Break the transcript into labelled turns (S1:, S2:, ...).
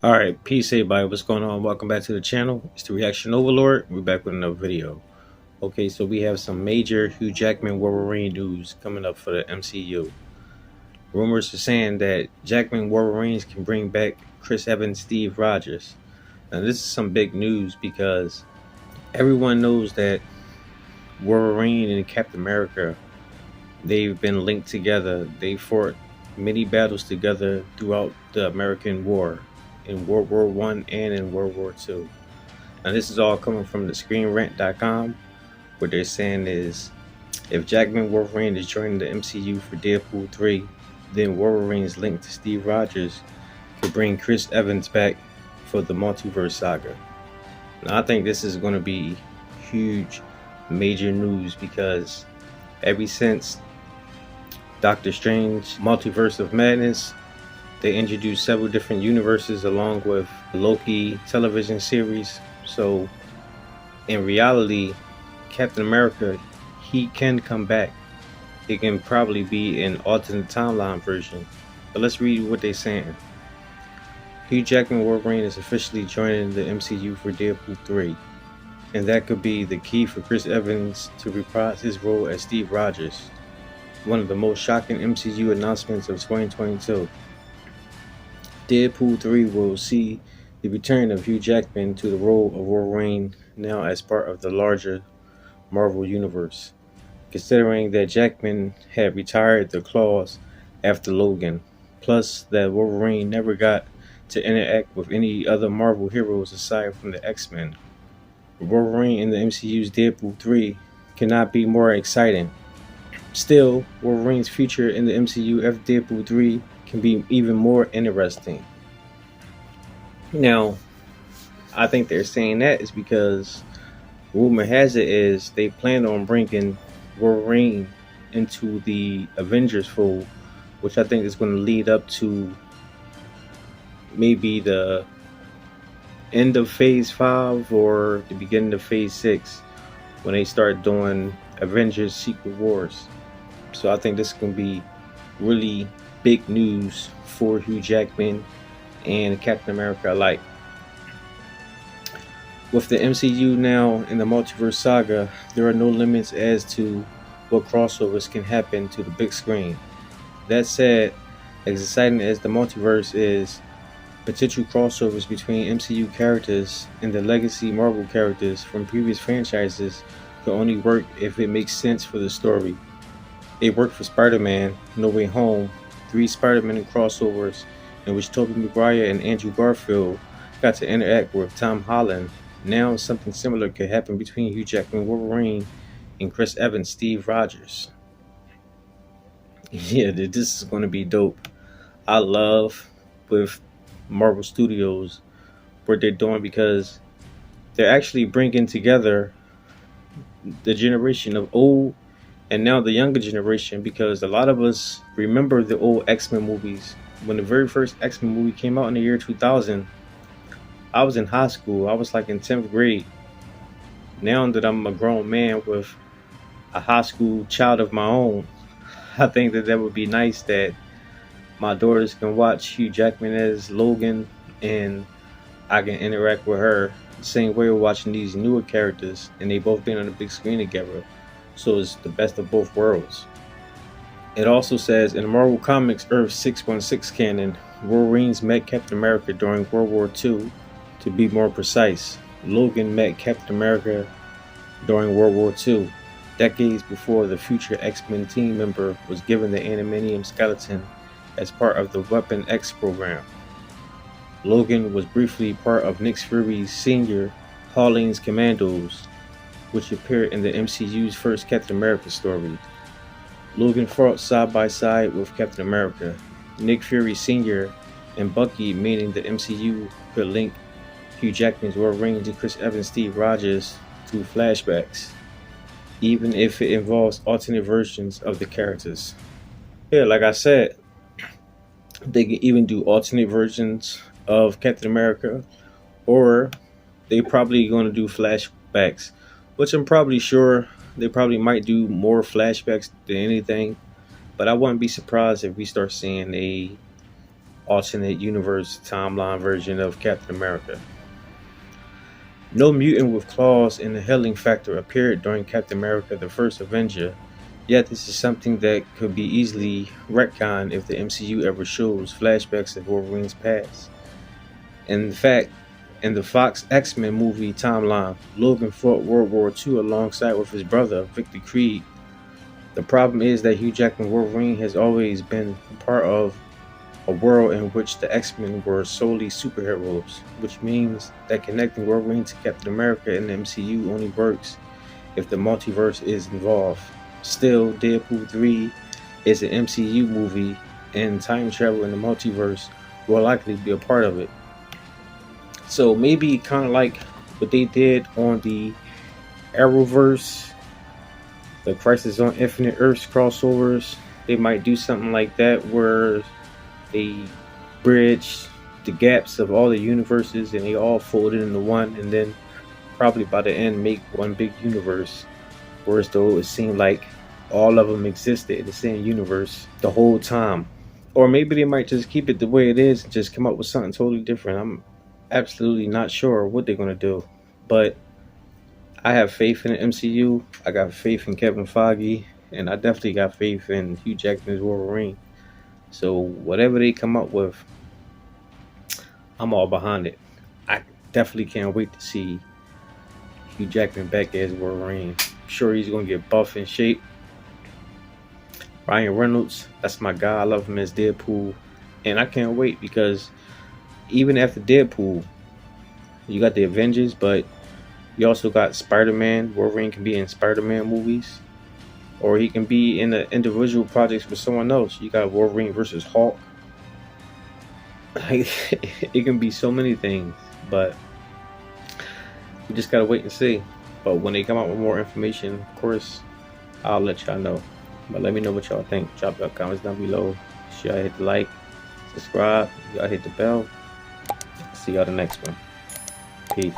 S1: All right, peace, everybody. What's going on? Welcome back to the channel. It's the Reaction Overlord. We're back with another video. Okay, so we have some major Hugh Jackman Wolverine news coming up for the MCU. Rumors are saying that Jackman Wolverines can bring back Chris Evans, Steve Rogers. Now, this is some big news because everyone knows that Wolverine and Captain America, they've been linked together. They fought many battles together throughout the American War, in World War One and in World War Two. Now this is all coming from the ScreenRant.com. What they're saying is, if Jackman Wolverine is joining the MCU for Deadpool 3, then Wolverine's link to Steve Rogers could bring Chris Evans back for the multiverse saga. Now I think this is going to be huge, major news because ever since Doctor Strange Multiverse of Madness, they introduced several different universes along with the Loki television series. So in reality, Captain America, he can come back. It can probably be an alternate timeline version. But let's read what they're saying. Hugh Jackman Wolverine is officially joining the MCU for Deadpool 3. And that could be the key for Chris Evans to reprise his role as Steve Rogers. One of the most shocking MCU announcements of 2022. Deadpool 3 will see the return of Hugh Jackman to the role of Wolverine, now as part of the larger Marvel Universe. Considering that Jackman had retired the claws after Logan, plus that Wolverine never got to interact with any other Marvel heroes aside from the X-Men. Wolverine in the MCU's Deadpool 3 cannot be more exciting. Still, Wolverine's future in the MCU after Deadpool 3 can be even more interesting. Now, I think they're saying that is because rumor has it is they plan on bringing Wolverine into the Avengers fold, which I think is going to lead up to maybe the end of Phase 5 or the beginning of Phase 6 when they start doing Avengers Secret Wars. So I think this is going to be really big news for Hugh Jackman and Captain America alike. With the MCU now in the multiverse saga, there are no limits as to what crossovers can happen to the big screen. That said, as exciting as the multiverse is, potential crossovers between MCU characters and the legacy Marvel characters from previous franchises could only work if it makes sense for the story. It worked for Spider-Man No Way Home, 3 Spider-Man crossovers in which Tobey Maguire and Andrew Garfield got to interact with Tom Holland. Now something similar could happen between Hugh Jackman Wolverine and Chris Evans Steve Rogers. Yeah, this is going to be dope. I love with Marvel Studios what they're doing because they're actually bringing together the generation of old and now the younger generation, because a lot of us remember the old X-Men movies. When the very first X-Men movie came out in the year 2000, I was in high school. I was like in 10th grade. Now that I'm a grown man with a high school child of my own, I think that would be nice that my daughters can watch Hugh Jackman as Logan and I can interact with her the same way we're watching these newer characters and they both been on the big screen together. So it's the best of both worlds. It also says in Marvel Comics Earth 616 canon, Wolverines met Captain America during World War II. To be more precise, Logan met Captain America during World War II, decades before the future X-Men team member was given the adamantium skeleton as part of the Weapon X program. Logan was briefly part of Nick Fury's senior Pauline's Commandos, which appeared in the MCU's first Captain America story. Logan fought side by side with Captain America, Nick Fury Sr., and Bucky, meaning the MCU could link Hugh Jackman's Wolverine to Chris Evans Steve Rogers through flashbacks, even if it involves alternate versions of the characters. Yeah, like I said, they can even do alternate versions of Captain America, or they probably going to do flashbacks, which I'm probably sure they probably might do more flashbacks than anything. But I wouldn't be surprised if we start seeing a alternate universe timeline version of Captain America. No mutant with claws and a healing factor appeared during Captain America the First Avenger, yet this is something that could be easily retconned if the MCU ever shows flashbacks of Wolverine's past. In fact, in the Fox X-Men movie timeline, Logan fought World War II alongside with his brother, Victor Creed. The problem is that Hugh Jackman Wolverine has always been a part of a world in which the X-Men were solely superheroes, which means that connecting Wolverine to Captain America in the MCU only works if the multiverse is involved. Still, Deadpool 3 is an MCU movie, and time travel in the multiverse will likely be a part of it. So maybe kind of like what they did on the Arrowverse, the Crisis on Infinite Earths crossovers, they might do something like that where they bridge the gaps of all the universes and they all fold it into one, and then probably by the end make one big universe. Whereas though it seemed like all of them existed in the same universe the whole time. Or maybe they might just keep it the way it is and just come up with something totally different. I'm absolutely not sure what they're going to do. But I have faith in the MCU. I got faith in Kevin Feige. And I definitely got faith in Hugh Jackman's Wolverine. So whatever they come up with, I'm all behind it. I definitely can't wait to see Hugh Jackman back as Wolverine. I'm sure he's going to get buff in shape. Ryan Reynolds, that's my guy. I love him as Deadpool. And I can't wait because even after Deadpool, you got the Avengers, but you also got Spider-Man. Wolverine can be in Spider-Man movies. Or he can be in the individual projects with someone else. You got Wolverine versus Hulk. It can be so many things. But we just got to wait and see. But when they come out with more information, of course, I'll let y'all know. But let me know what y'all think. Drop your comments down below. Y'all hit the like, subscribe. Y'all hit the bell. See y'all the next one. Peace.